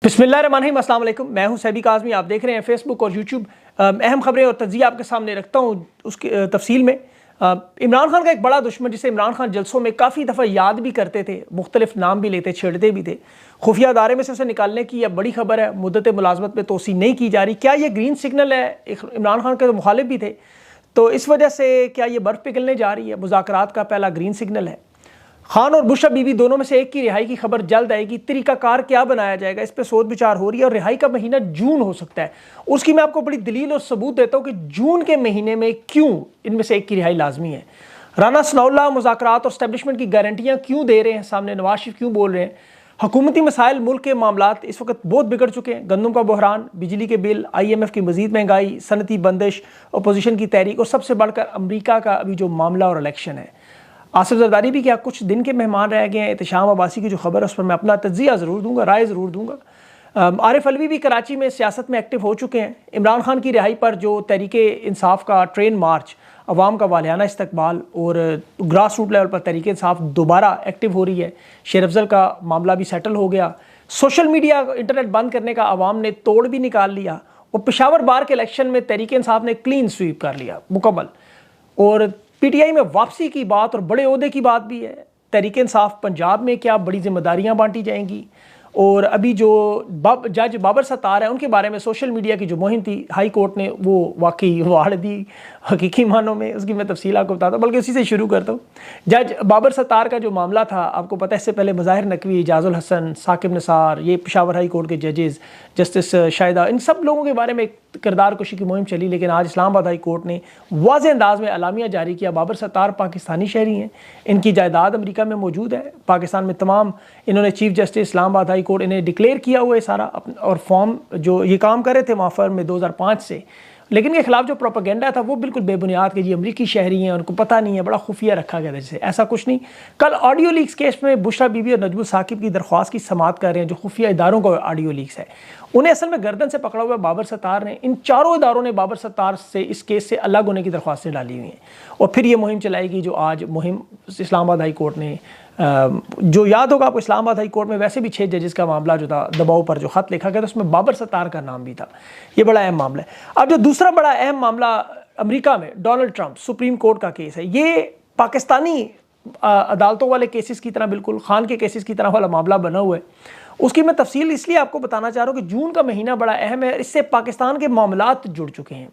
बिस्मिल्लाहिर्रहमानिर्रहीम, अस्सलाम वालेकुम। मैं हूं सैबी काज़मी। आप देख रहे हैं फेसबुक और यूट्यूब। अहम खबरें और तज्ज़िया आपके सामने रखता हूं उसकी तफसील में। इमरान खान का एक बड़ा दुश्मन जिसे इमरान खान जलसों में काफ़ी दफ़ा याद भी करते थे, मुख्तलिफ नाम भी लेते, छेड़ते भी थे, खुफिया अदारे में से उसे निकालने की यह बड़ी खबर है। मुद्दत मुलाजमत में तोसी नहीं की जा रही। क्या ये ग्रीन सिग्नल है? इमरान खान के तो मुखालिफ भी थे, तो इस वजह से क्या ये बर्फ़ पिघलने जा रही है? मुज़ाकरात का पहला ग्रीन सिग्नल है। खान और बुशरा बीबी दोनों में से एक की रिहाई की खबर जल्द आएगी। तरीकाकार क्या बनाया जाएगा, इस पर सोच विचार हो रही है। और रिहाई का महीना जून हो सकता है, उसकी मैं आपको बड़ी दलील और सबूत देता हूँ कि जून के महीने में क्यों इनमें से एक की रिहाई लाजमी है। राना सनाउल्लाह मुज़ाकरात और स्टैब्लिशमेंट की गारंटियाँ क्यों दे रहे हैं सामने, नवाज शरीफ क्यों बोल रहे हैं। हुकूमती मसाइल, मुल्क के मामलात इस वक्त बहुत बिगड़ चुके हैं। गंदम का बहरान, बिजली के बिल, IMF की मजीद महंगाई, सनती बंदिश, अपोजिशन की तहरीक और सबसे बढ़कर अमरीका का अभी जो मामला और इलेक्शन है। आसिफ जरदारी भी क्या कुछ दिन के मेहमान रह गए हैं। एहतशाम अब्बासी की जो खबर है उस पर मैं अपना तज्जिया ज़रूर दूंगा, राय ज़रूर दूंगा। आरिफ अलवी भी कराची में सियासत में एक्टिव हो चुके हैं। इमरान खान की रिहाई पर जो तहरीके इंसाफ का ट्रेन मार्च, अवाम का वालियाना इस्तकबाल और ग्रास रूट लेवल पर तहरीके इंसाफ दोबारा एक्टिव हो रही है। शेर अफजल का मामला भी सेटल हो गया। सोशल मीडिया, इंटरनेट बंद करने का अवाम ने तोड़ भी निकाल लिया। और पेशावर बार के इलेक्शन में तहरीके इंसाफ ने क्लीन स्वीप कर लिया मुकम्मल। और PTI में वापसी की बात और बड़े ओहदे की बात भी है। तहरीक इंसाफ पंजाब में क्या बड़ी जिम्मेदारियां बांटी जाएंगी। और अभी जो जज बाबर सत्तार है उनके बारे में सोशल मीडिया की जो मुहिम थी, हाई कोर्ट ने वो वाकई वाड़ दी हकीकी मानों में। उसकी मैं तफसील आपको बताता हूँ, बल्कि उसी से शुरू करता हूँ। जज बाबर सत्तार का जो मामला था, आपको पता है इससे पहले मज़ाहिर नकवी, एजाजुल हसन, साकिब निसार, ये पेशावर हाई कोर्ट के जजेस, जस्टिस शाहिदा, इन सब लोगों के बारे में एक किरदार कुशी की मुहिम चली। लेकिन आज इस्लामाबाद हाई कोर्ट ने वाज़े अंदाज में अलामिया जारी किया, बाबर सत्तार पाकिस्तानी शहरी हैं, इनकी जायदाद अमेरिका में मौजूद है। पाकिस्तान में तमाम इन्होंने chief justice Islamabad high court इन्हें डिक्लेयर किया हुआ है सारा। और फॉर्म जो ये काम कर रहे थे वहाँ फर्म में 2005 से, लेकिन के खिलाफ जो प्रोपेगेंडा था वो बिल्कुल बेबुनियाद कि जी अमरीकी शहरी हैं, उनको पता नहीं है, बड़ा खुफिया रखा गया था। जैसे ऐसा कुछ नहीं। कल ऑडियो लीक्स केस में बुशरा बीबी और नजमुल साकिब की दरख्वास्त की समाअत कर रहे हैं, जो खुफिया इदारों का ऑडियो लीक्स है। उन्हें असल में गर्दन से पकड़ा हुआ बाबर सत्तार ने, इन चारों इदारों ने बाबर सत्तार से इस केस से अलग होने की दरख्वास्तें डाली हुई हैं। और फिर ये मुहिम चलाएगी जो आज मुहिम इस्लामाबाद हाई कोर्ट ने, जो याद होगा आपको, इस्लामाबाद हाई कोर्ट में वैसे भी 6 जजेस का मामला जो था, दबाव पर जो खत लिखा गया था उसमें बाबर सत्तार का नाम भी था। ये बड़ा अहम मामला है। अब जो दूसरा बड़ा अहम मामला अमेरिका में डोनाल्ड ट्रंप सुप्रीम कोर्ट का केस है, ये पाकिस्तानी अदालतों वाले केसेस की तरह, बिल्कुल खान के केसेस की तरह वाला मामला बना हुआ है। उसकी मैं तफसील इसलिए आपको बताना चाह रहा हूँ कि जून का महीना बड़ा अहम है। इससे पाकिस्तान के मामलात जुड़ चुके हैं।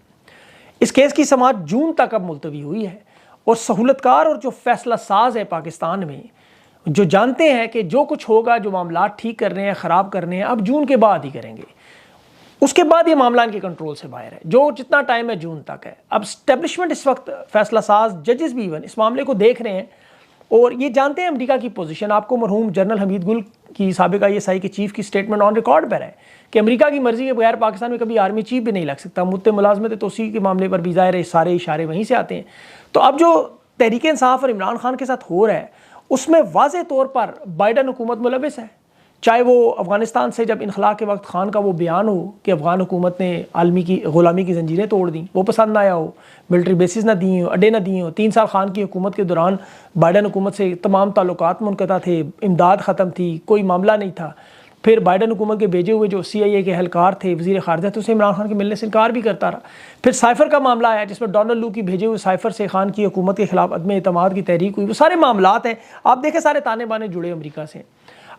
इस केस की समाअत जून तक अब मुलतवी हुई है। और सहूलतकार और जो फैसला साज है पाकिस्तान में, जो जानते हैं कि जो कुछ होगा, जो मामला ठीक कर रहे हैं, ख़राब करने हैं, अब जून के बाद ही करेंगे। उसके बाद ये मामला इनके कंट्रोल से बाहर है। जो जितना टाइम है जून तक है। अब स्टैब्लिशमेंट इस वक्त फैसला साज, जजेस भी इवन इस मामले को देख रहे हैं और ये जानते हैं अमेरिका की पोजीशन। आपको मरहूम जनरल हमीद गुल की साबिका ISI के चीफ की स्टेटमेंट ऑन रिकॉर्ड पर है कि अमेरिका की मर्जी के बगैर पाकिस्तान में कभी आर्मी चीफ भी नहीं लग सकता। मुद्दे मुलाजमत तोसी के मामले पर भी ज़ाहिर है सारे इशारे वहीं से आते हैं। तो अब जो तहरीक इंसाफ और इमरान खान के साथ हो रहा है उसमें वाज़े तौर पर बाइडन हुकूमत मुलविस है। चाहे वो अफ़गानिस्तान से जब इनखला के वक्त खान का वो बयान हो कि अफ़गान हुकूमत ने आलमी की ग़ुलामी की जंजीरें तोड़ दी, वो पसंद ना आया हो, मिलिट्री बेसिस ना दी हो, अड्डे ना दिए हो। 3 साल खान की हुकूमत के दौरान बाइडन हुकूमत से तमाम ताल्लुकात मुनक़ता थे, इमदाद ख़त्म थी, कोई मामला नहीं था। फिर बाइडन हुकूमत के भेजे हुए जो CIA के एहलकार थे, वज़ीर ख़ारिजा थे, उसे इमरान खान के मिलने से इनकार भी करता रहा। फिर साइफ़र का मामला आया जिसमें डोनाल्ड लू की भेजे हुए साइफ़र से खान की हुकूमत के खिलाफ अदम एतमाद की तहरीक हुई। वो सारे मामलात हैं, आप देखें सारे ताने बाने जुड़े अमरीका से।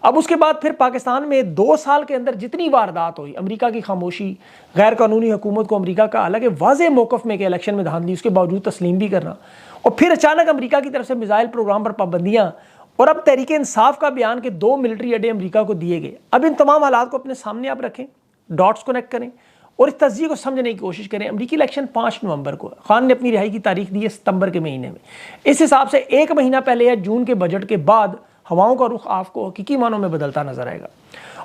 अब उसके बाद फिर पाकिस्तान में 2 साल के अंदर जितनी वारदात हुई, अमेरिका की खामोशी, गैर कानूनी हुकूमत को अमेरिका का अलग वाज़े मौक़िफ़ में कि इलेक्शन में धांधली, उसके बावजूद तस्लीम भी करना, और फिर अचानक अमेरिका की तरफ से मिसाइल प्रोग्राम पर पाबंदियाँ, और अब तहरीक इंसाफ का बयान के 2 मिलिट्री अड्डे अमेरिका को दिए गए। अब इन तमाम हालात को अपने सामने आप रखें, डॉट्स कनेक्ट करें और इस तस्दीक को समझने की कोशिश करें। अमेरिकी इलेक्शन 5 नवंबर को, खान ने अपनी रिहाई की तारीख दी है सितंबर के महीने में। इस हिसाब से 1 महीना पहले या जून के बजट के बाद हवाओं का रुख आपको हकीकी मानों में बदलता नजर आएगा।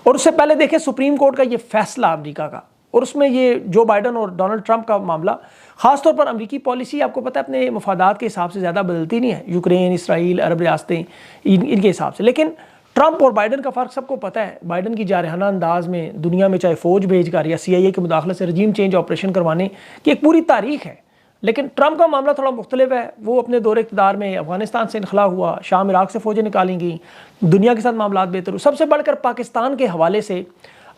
और उससे पहले देखें सुप्रीम कोर्ट का ये फैसला अमेरिका का, और उसमें ये जो बाइडन और डोनाल्ड ट्रंप का मामला, ख़ासतौर पर अमेरिकी पॉलिसी आपको पता है अपने मफादात के हिसाब से ज़्यादा बदलती नहीं है। यूक्रेन, इसराइल, अरब रियासतें, इनके हिसाब से। लेकिन ट्रंप और बाइडन का फ़र्क सबको पता है। बाइडन की जारहाना अंदाज में दुनिया में चाहे फ़ौज भेज कर या CIA के मुदाखलत से रजीम चेंज ऑपरेशन करवाने की एक पूरी तारीख है। लेकिन ट्रंप का मामला थोड़ा मुख्तलिफ है। वो अपने दौरे इक़्तिदार में अफ़गानिस्तान से इनखला हुआ, शाम इराक से फ़ौजें निकाली गई, दुनिया के साथ मामलात बेहतर हुए। सबसे बढ़कर पाकिस्तान के हवाले से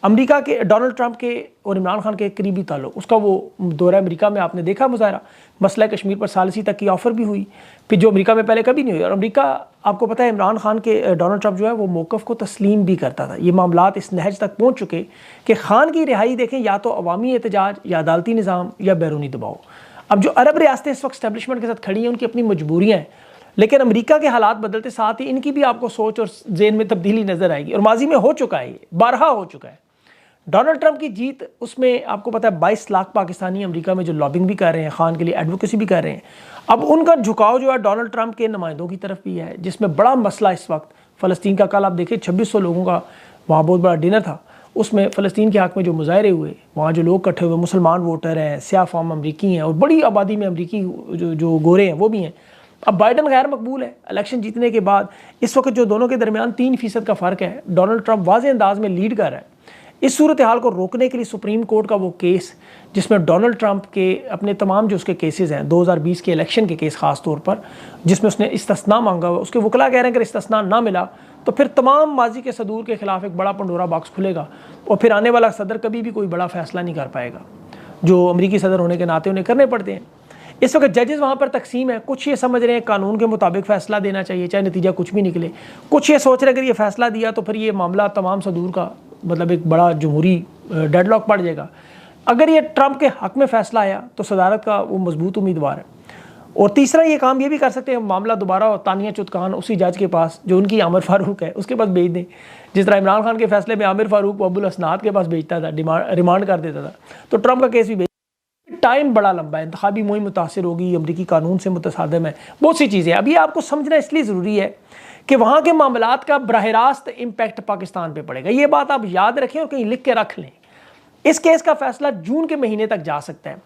अमेरिका के डोनाल्ड ट्रंप के और इमरान खान के करीबी ताल्लुक, उसका वो दौरा अमेरिका में आपने देखा मुजाहरा, मसला कश्मीर पर सालिसी तक की ऑफ़र भी हुई, फिर जो अमेरिका में पहले कभी नहीं हुई। और अमेरिका, आपको पता है, इमरान खान के डोनाल्ड ट्रंप जो है वो मौक़िफ़ को तस्लीम भी करता था। ये मामलात इस नहज तक पहुँच चुके कि खान की रिहाई देखें या तो अवामी एहतजाज या अदालती निज़ाम या बैरूनी दबाव। अब जो अरब रियासतें इस वक्त एस्टेब्लिशमेंट के साथ खड़ी हैं, उनकी अपनी मजबूरियाँ हैं, लेकिन अमेरिका के हालात बदलते साथ ही इनकी भी आपको सोच और ज़हन में तब्दीली नज़र आएगी। और माजी में हो चुका है, ये बारहा हो चुका है। डोनाल्ड ट्रंप की जीत, उसमें आपको पता है 22 लाख पाकिस्तानी अमेरिका में जो लॉबिंग भी कर रहे हैं, खान के लिए एडवोकेसी भी कर रहे हैं। अब उनका झुकाव जो है डोनाल्ड ट्रंप के नुमाइंदों की तरफ भी है, जिसमें बड़ा मसला इस वक्त फ़लस्तीन का। कल आप देखें 2600 लोगों का वहाँ बहुत बड़ा डिनर था, उसमें फ़लस्तीन के हक़ में जो मुजाहरे हुए, वहाँ जो लोग इकट्ठे हुए, मुसलमान वोटर हैं, स्याह फाम अमरीकी हैं और बड़ी आबादी में अमरीकी जो गोरे हैं वो भी हैं। अब बाइडन गैर मकबूल है इलेक्शन जीतने के बाद। इस वक्त जो दोनों के दरमियान 3% का फ़र्क है, डोनाल्ड ट्रंप वाज़ेह अंदाज में लीड कर रहा है। इस सूरत हाल को रोकने के लिए सुप्रीम कोर्ट का वो केस, जिसमें डोनाल्ड ट्रंप के अपने तमाम जो उसके केसेस हैं 2020 के इलेक्शन के केस ख़ास तौर पर, जिसमें उसने इस्तिस्ना मांगा हुआ, उसके वकला कह रहे हैं कि इस्तिस्ना ना मिला तो फिर तमाम माजी के सदूर के खिलाफ एक बड़ा पंडोरा बॉक्स खुलेगा और फिर आने वाला सदर कभी भी कोई बड़ा फैसला नहीं कर पाएगा, जो अमरीकी सदर होने के नाते उन्हें करने पड़ते हैं। इस वक्त जजेस वहाँ पर तकसीम है, कुछ ये समझ रहे हैं कानून के मुताबिक फ़ैसला देना चाहिए चाहे नतीजा कुछ भी निकले, कुछ ये सोच रहे हैं अगर ये फ़ैसला दिया तो फिर ये मामला तमाम सदूर का मतलब एक बड़ा जमहूरी डेडलॉक पड़ जाएगा। अगर ये ट्रंप के हक़ में फ़ैसला आया तो सदारत का वो मजबूत उम्मीदवार है। और तीसरा ये काम ये भी कर सकते हैं, मामला दोबारा तानिया चुतकान उसी जज के पास जो उनकी आमिर फ़ारूक है उसके पास भेज दें, जिस तरह इमरान खान के फैसले में आमिर फ़ारूक अब्दुल हसनात के पास भेजता था, रिमांड कर देता था, तो ट्रंप का केस भी टाइम बड़ा लंबा है, इंतखाबी मुहिम मुतासिर होगी, अमरीकी कानून से मुतसादम है, बहुत सी चीज़ें। अभी आपको समझना इसलिए ज़रूरी है कि वहाँ के मामलात का बराह रास्त इम्पैक्ट पाकिस्तान पे पड़ेगा। ये बात आप याद रखें और कहीं लिख के रख लें। इस केस का फैसला जून के महीने तक जा सकता है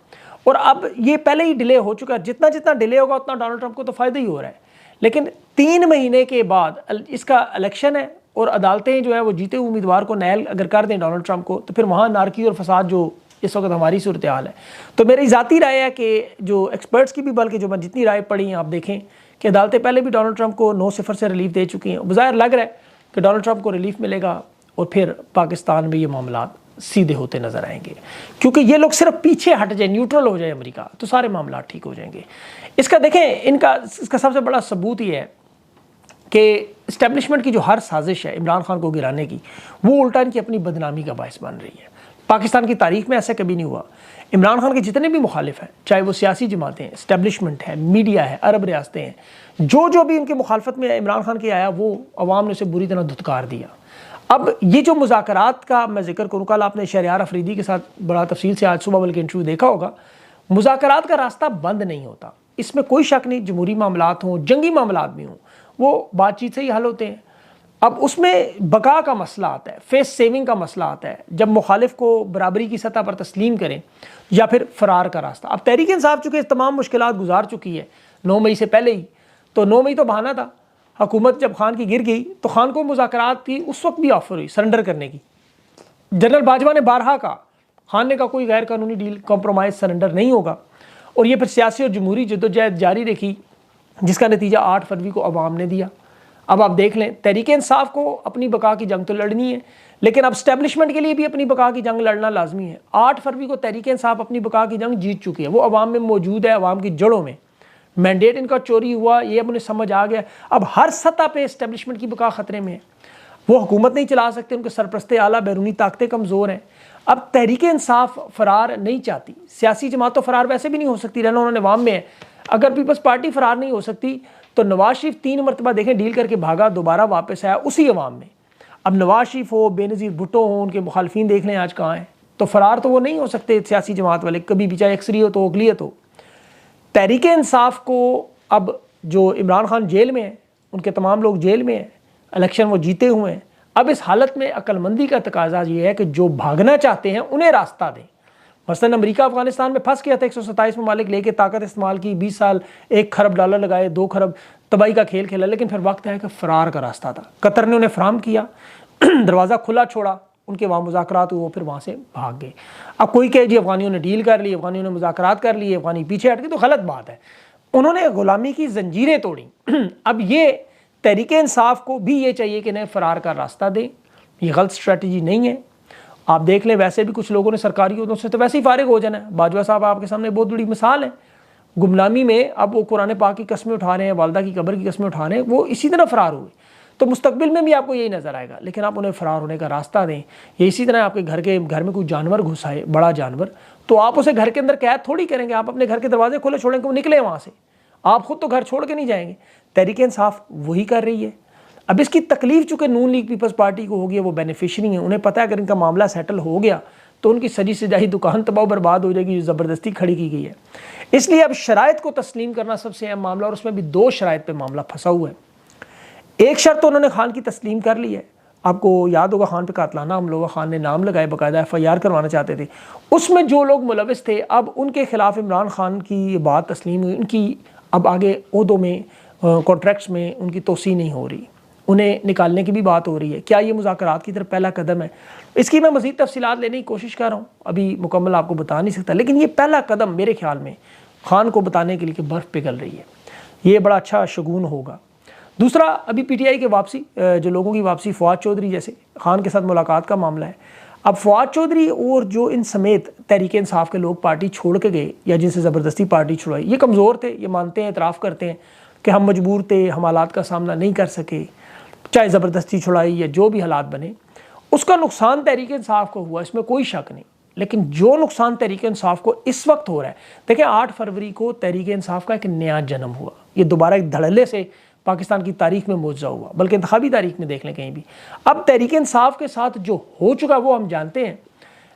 और अब ये पहले ही डिले हो चुका है। जितना जितना डिले होगा उतना डोनाल्ड ट्रंप को तो फ़ायदा ही हो रहा है, लेकिन 3 महीने के बाद इसका इलेक्शन है और अदालतें जो है वो जीते हुए उम्मीदवार को नायल अगर कर दें डोनाल्ड ट्रंप को, तो फिर वहाँ नारकी और फसाद जो इस वक्त हमारी सूरत हाल है। तो मेरी ज़ाती राय है कि जो एक्सपर्ट्स की भी, बल्कि जो मैं जितनी राय पढ़ी हैं, आप देखें कि अदालतें पहले भी डोनाल्ड ट्रंप को 9-0 से रिलीफ दे चुकी हैं। बज़ाहिर लग रहा है कि डोनाल्ड ट्रंप को रिलीफ मिलेगा और फिर पाकिस्तान में ये मामला सीधे होते नज़र आएंगे, क्योंकि ये लोग सिर्फ पीछे हट जाए, न्यूट्रल हो जाए अमेरिका, तो सारे मामला ठीक हो जाएंगे। इसका देखें, इसका सबसे बड़ा सबूत ये है कि इस्टेब्लिशमेंट की जो हर साजिश है इमरान खान को गिराने की, वो उल्टा इनकी अपनी बदनामी का बायस बन रही है। पाकिस्तान की तारीख में ऐसा कभी नहीं हुआ। इमरान खान के जितने भी मुखालिफ हैं, चाहे वो सियासी जमातें हैं, इस्टेब्लिशमेंट है, मीडिया है, अरब रियासतें हैं, जो भी उनके मुखालफत में इमरान खान के आया, वो अवाम ने उसे बुरी तरह धुतकार दिया। अब ये जो मुज़ाकरात का मैं जिक्र करूँ, कल आपने शहरयार अफरीदी के साथ बड़ा तफसील से आज सुबह बल्कि इंटरव्यू देखा होगा, मुज़ाकरात का रास्ता बंद नहीं होता, इसमें कोई शक नहीं। जमहूरी मामलात हों, जंगी मामलात भी हों, वो बातचीत से ही हल होते हैं। अब उसमें बका का मसला आता है, फेस सेविंग का मसला आता है, जब मुखालिफ को बराबरी की सतह पर तस्लीम करें, या फिर फ़रार का रास्ता। अब तहरीक इंसाफ चूँकि तमाम मुश्किलात गुजार चुकी है 9 मई से पहले ही, तो 9 मई तो बहाना था। हुकूमत जब खान की गिर गई तो खान को मुज़ाकरात की उस वक्त भी ऑफ़र हुई सरेंडर करने की। जनरल बाजवा ने बारहा कहा, खान ने कहा कोई गैर कानूनी डील, कॉम्प्रोमाइज़, सरेंडर नहीं होगा। और ये फिर सियासी और जमहूरी जद्दोजहद जारी रखी, जिसका नतीजा 8 फरवरी को अवाम ने दिया। अब आप देख लें, तहरीक इंसाफ को अपनी बका की जंग तो लड़नी है, लेकिन अब स्टैब्लिशमेंट के लिए भी अपनी बका की जंग लड़ना लाजमी है। 8 फरवरी को तहरीक इंसाफ अपनी बका की जंग जीत चुकी है, वो अवाम में मौजूद है, अवाम की जड़ों में। मैंडेट इनका चोरी हुआ, ये अब उन्हें समझ आ गया। अब हर सतह पे इस्टेब्लिशमेंट की बका ख़तरे में है, वो हुकूमत नहीं चला सकते, उनके सरपरस्ते आला बैरूनी ताकतें कमज़ोर हैं। अब तहरीक इंसाफ फ़रार नहीं चाहती, सियासी जमात तो फ़रार वैसे भी नहीं हो सकती, रहना उन्होंने अवाम में है। अगर पीपल्स पार्टी फ़रार नहीं हो सकती तो नवाज शरीफ 3 मरतबा देखें डील करके भागा, दोबारा वापस आया उसी अवाम में। अब नवाज शरीफ हो, बेनज़ीर भुट्टो हो, उनके मुखालफिन देख लें आज कहाँ हैं, तो फ़रार तो वो नहीं हो सकते सियासी जमात वाले कभी भी, चाहे अक्सरियत हो, अक़लियत हो। तहरीक इंसाफ को अब जो इमरान खान जेल में है, उनके तमाम लोग जेल में हैं, इलेक्शन वो जीते हुए हैं। अब इस हालत में अक्लमंदी का तकाजा ये है कि जो भागना चाहते हैं उन्हें रास्ता दें। मसलन अमेरिका अफगानिस्तान में फंस गया था, 127 ममालिक लेके ताकत इस्तेमाल की, 20 साल $1 खरब लगाए, 2 खरब तबाही का खेल खेला, लेकिन फिर वक्त है कि फ़रार का रास्ता था। कतर ने उन्हें फराम किया, दरवाज़ा खुला छोड़ा, उनके वहाँ मुज़ाकरात हुए, वो फिर वहाँ से भाग गए। अब कोई कहे जी अफ़गानियों ने डील कर ली, अफ़गानियों ने मुज़ाकरात कर लिए, अफ़गानी पीछे हट गए, तो गलत बात है। उन्होंने ग़ुलामी की जंजीरें तोड़ी। अब ये तहरीक इंसाफ को भी ये चाहिए कि इन्हें फ़रार का रास्ता दें, ये गलत स्ट्रेटजी नहीं है। आप देख लें, वैसे भी कुछ लोगों ने सरकारी ओहदों से तो वैसे ही फारिग हो जाना है। बाजवा साहब आपके सामने बहुत बड़ी मिसाल है। गुमनामी में अब वो कुरान पाक की कस्में उठा रहे हैं, वालदा की कब्र की कस्में उठा रहे हैं, वो इसी तरह फ़रार हुए। तो मुस्तकबिल में भी आपको यही नज़र आएगा, लेकिन आप उन्हें फ़रार होने का रास्ता दें। या इसी तरह आपके घर में कोई जानवर घुस आए, बड़ा जानवर, तो आप उसे घर के अंदर कैद थोड़ी करेंगे। आप अपने घर के दरवाजे खुले छोड़ेंगे, वो निकले वहाँ से, आप खुद तो घर छोड़ के नहीं जाएंगे। तहरीक इंसाफ वही कर रही है। अब इसकी तकलीफ चूँकि नून लीग पीपल्स पार्टी को होगी, वो बेनिफिशरी है, उन्हें पता है अगर इनका मामला सेटल हो गया तो उनकी सजी सजाई दुकान तबाह बर्बाद हो जाएगी, जो ज़बरदस्ती खड़ी की गई है। इसलिए अब शराइत को तस्लीम करना सबसे अहम मामला, और उसमें भी 2 शराइत पे मामला फंसा हुआ है। एक शर्त तो उन्होंने खान की तस्लीम कर ली है। आपको याद होगा खान पे कातलाना हमला हुआ, खान ने नाम लगाए, बाकायदा FIR करवाना चाहते थे। उसमें जो लोग मुलविस थे, अब उनके खिलाफ इमरान खान की बात तस्लीम हुई। उनकी अब आगे ओहदों में, कॉन्ट्रैक्ट्स में उनकी तोसी नहीं हो रही, उन्हें निकालने की भी बात हो रही है। क्या ये मुज़ाकरात की तरफ पहला कदम है? इसकी मैं मज़ीद तफसीलात लेने की कोशिश कर रहा हूँ, अभी मुकम्मल आपको बता नहीं सकता, लेकिन ये पहला कदम मेरे ख्याल में खान को बताने के लिए कि बर्फ़ पिघल रही है, ये बड़ा अच्छा शगुन होगा। दूसरा, अभी PTI की वापसी, जो लोगों की वापसी, फवाद चौधरी जैसे खान के साथ मुलाकात का मामला है। अब फवाद चौधरी और जो इन समेत तहरीक इंसाफ के लोग पार्टी छोड़ के गए या जिनसे ज़बरदस्ती पार्टी छुड़वाई, ये कमज़ोर थे, ये मानते हैं, एतराफ़ करते हैं कि हम मजबूर थे, हम हालात का सामना नहीं कर सके, चाहे ज़बरदस्ती छुड़ाई या जो भी हालात बने। उसका नुकसान तहरीक इंसाफ को हुआ, इसमें कोई शक नहीं। लेकिन जो नुकसान तहरीक इंसाफ को इस वक्त हो रहा है, देखिए 8 फरवरी को तहरीक इंसाफ का एक नया जन्म हुआ। ये दोबारा एक धड़ल्ले से पाकिस्तान की तारीख में मुआवजा हुआ, बल्कि इंतखाबी तारीख में देख लें कहीं भी। अब तहरीक इंसाफ के साथ जो हो चुका वो हम जानते हैं,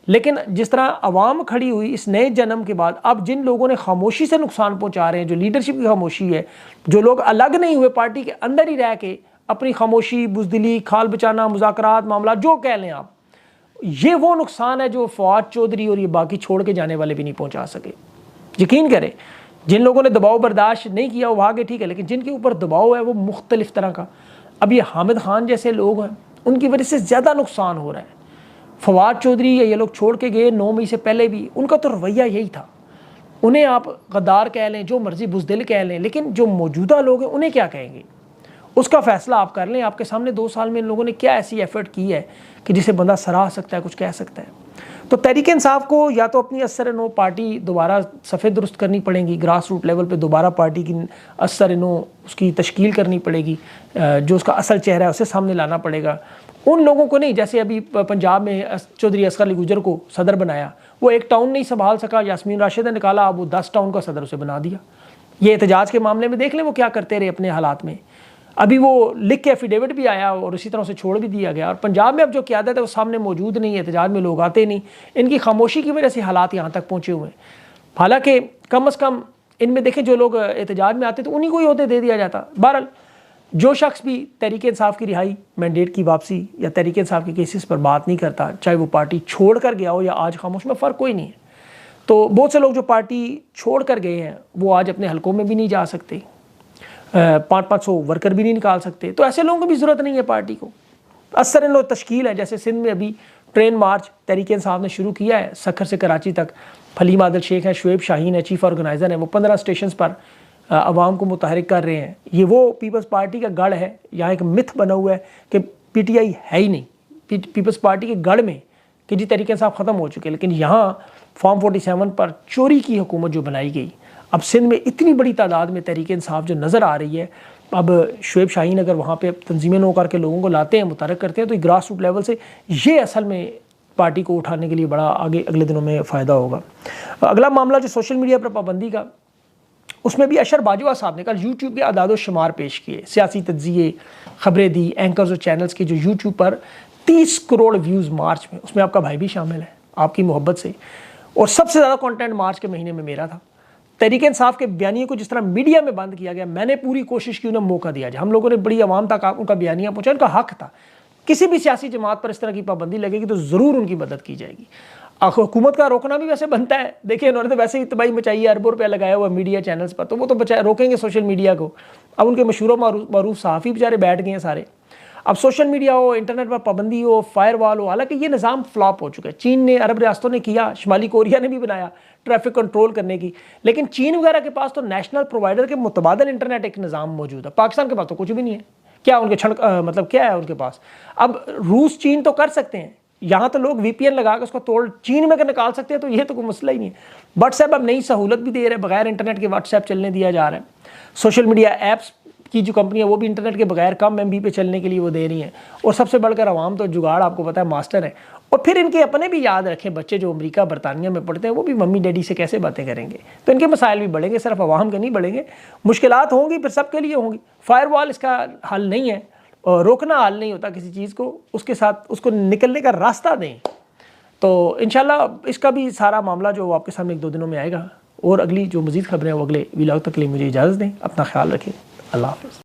लेकिन जिस तरह अवाम खड़ी हुई इस नए जन्म के बाद, अब जिन लोगों ने खामोशी से नुकसान पहुंचा रहे हैं, जो लीडरशिप की खामोशी है, जो लोग अलग नहीं हुए, पार्टी के अंदर ही रह के अपनी खामोशी, बुजदिली, खाल बचाना, मुज़ाकरात, मामला जो कह लें आप, ये वो नुकसान है जो फवाद चौधरी और ये बाकी छोड़ के जाने वाले भी नहीं पहुंचा सके। यकीन करें, जिन लोगों ने दबाव बर्दाश्त नहीं किया वो आगे ठीक है, लेकिन जिनके ऊपर दबाव है वो मुख्तलिफ तरह का, अब ये हामिद खान जैसे लोग हैं, उनकी वजह से ज़्यादा नुकसान हो रहा है। फवाद चौधरी या ये लोग छोड़ के गए 9 मई से पहले भी, उनका तो रवैया यही था। उन्हें आप गद्दार कह लें, जो मर्जी बुज़दिल कह लें, लेकिन जो मौजूदा लोग हैं उन्हें क्या कहेंगे, उसका फ़ैसला आप कर लें। आपके सामने 2 साल में इन लोगों ने क्या ऐसी एफर्ट की है कि जिसे बंदा सराह सकता है, कुछ कह सकता है। तो तहरीक इंसाफ को या तो अपनी असर नो पार्टी दोबारा सफ़ेद दुरुस्त करनी पड़ेगी, ग्रास रूट लेवल पे दोबारा पार्टी की असर नो उसकी तश्कील करनी पड़ेगी, जो उसका असल चेहरा है उसे सामने लाना पड़ेगा। उन लोगों को नहीं, जैसे अभी पंजाब में चौधरी असगर अली गुजर को सदर बनाया, वो एक टाउन नहीं संभाल सका, यास्मीन राशिद ने निकाला, अब वो 10 टाउन का सदर उसे बना दिया। ये एहतजाज के मामले में देख लें वो क्या करते रहे अपने हालात में। अभी वो लिख के एफिडेविट भी आया और इसी तरह से छोड़ भी दिया गया। और पंजाब में अब जो क़यादत है वो सामने मौजूद नहीं है, एहतजाज में लोग आते नहीं, इनकी खामोशी की वजह से हालात यहाँ तक पहुँचे हुए हैं। हालांकि कम अज़ कम इनमें देखें जो लोग एहतजाज में आते तो उन्हीं को ही होते दे दिया जाता। बहरहाल जो शख्स भी तहरीक इंसाफ की रिहाई, मैंडेट की वापसी या तहरीक इंसाफ के केसेस पर बात नहीं करता, चाहे वो पार्टी छोड़ कर गया हो या आज खामोश, में फ़र्क कोई नहीं है। तो बहुत से लोग जो पार्टी छोड़ कर गए हैं वो आज अपने हलकों में भी नहीं जा सकते, 500-500 वर्कर भी नहीं निकाल सकते। तो ऐसे लोगों को भी ज़रूरत नहीं है पार्टी को। असर इन लोग तश्कील है, जैसे सिंध में अभी ट्रेन मार्च तहरीक इंसाफ ने शुरू किया है, सखर से कराची तक। फलीम आदिल शेख है, शुएब शाहीन है, चीफ ऑर्गेनाइज़र है, वो 15 स्टेशन पर आवाम को मुतहरिक कर रहे हैं। ये वो पीपल्स पार्टी का गढ़ है। यहाँ एक मिथ बना हुआ है कि PTI है ही नहीं, पीपल्स पार्टी के गढ़ में कि जी तहरीक इंसाफ ख़त्म हो चुके, लेकिन यहाँ फॉर्म 47 पर चोरी की हुकूमत जो बनाई गई, अब सिंध में इतनी बड़ी तादाद में तहरीक इंसाफ जो नज़र आ रही है। अब शुएब शाहीन अगर वहाँ पे तंजीमें नो करके लोगों को लाते हैं, मुतहरिक करते हैं, तो ग्रास रूट लेवल से ये असल में पार्टी को उठाने के लिए बड़ा आगे अगले दिनों में फ़ायदा होगा। अगला मामला जो सोशल मीडिया पर पाबंदी का, उसमें भी अशर बाजवा साहब ने कल यूट्यूब के अदाद शुमार पेश किए, सियासी तज्जिए, ख़बरें दी, एंकर्स और चैनल्स के जो यूट्यूब पर 30 करोड़ व्यूज़ मार्च में, उसमें आपका भाई भी शामिल है आपकी मोहब्बत से, और सबसे ज़्यादा कंटेंट मार्च के महीने में मेरा था। तहरीक इंसाफ के बयानियों को जिस तरह मीडिया में बंद किया गया, मैंने पूरी कोशिश की उन्हें मौका दिया जाए। हम लोगों ने बड़ी आवाम तक उनका बयानिया पहुँचा, उनका हक था। किसी भी सियासी जमात पर इस तरह की पाबंदी लगेगी तो ज़रूर उनकी मदद की जाएगी। हुकूमत का रोकना भी वैसे बनता है। देखिए उन्होंने तो वैसे ही तबाही मचाई है, अरबों रुपया लगाया हुआ मीडिया चैनल्स पर, तो वो तो बचा रोकेंगे सोशल मीडिया को। अब उनके मशहूर मरूफ सहाफ़ी बेचारे बैठ गए हैं सारे। अब सोशल मीडिया हो, इंटरनेट पर पाबंदी हो, फायरवॉल हो, हालांकि ये निज़ाम फ्लॉप हो चुका है। चीन ने, अरब रियासतों ने किया, शुमाली कोरिया ने भी बनाया ट्रैफिक कंट्रोल करने की, लेकिन चीन वगैरह के पास तो नेशनल प्रोवाइडर के मुतबादल इंटरनेट एक निज़ाम मौजूद है। पाकिस्तान के पास तो कुछ भी नहीं है। क्या उनके मतलब क्या है उनके पास? अब रूस चीन तो कर सकते हैं, यहाँ तो लोग VPN लगा के उसको तोड़ चीन में कर निकाल सकते हैं, तो ये तो कोई मसला ही नहीं है। व्हाट्सएप अब नई सहूलत भी दे रहे हैं, बगैर इंटरनेट के व्हाट्सएप चलने दिया जा रहा है। सोशल मीडिया ऐप्स की जो कंपनी है वो भी इंटरनेट के बगैर कम MB पे चलने के लिए वो दे रही हैं। और सबसे बढ़कर आवाम तो जुगाड़ आपको पता है मास्टर है। और फिर इनके अपने भी याद रखें, बच्चे जो अमेरिका बरतानिया में पढ़ते हैं वो भी मम्मी डैडी से कैसे बातें करेंगे, तो इनके मसाइल भी बढ़ेंगे, सिर्फ आवाम के नहीं बढ़ेंगे। मुश्किलात होंगी, फिर सबके लिए होंगी। फायरवॉल इसका हल नहीं है, और रोकना हल नहीं होता किसी चीज़ को, उसके साथ उसको निकलने का रास्ता दें। तो इंशाल्लाह इसका भी सारा मामला जो आपके सामने 1-2 दिनों में आएगा। और अगली जो मज़ीद खबरें हैं वो अगले व्लॉग तक के लिए मुझे इजाज़त दें। अपना ख्याल रखें। अल्लाह हाफ़िज़।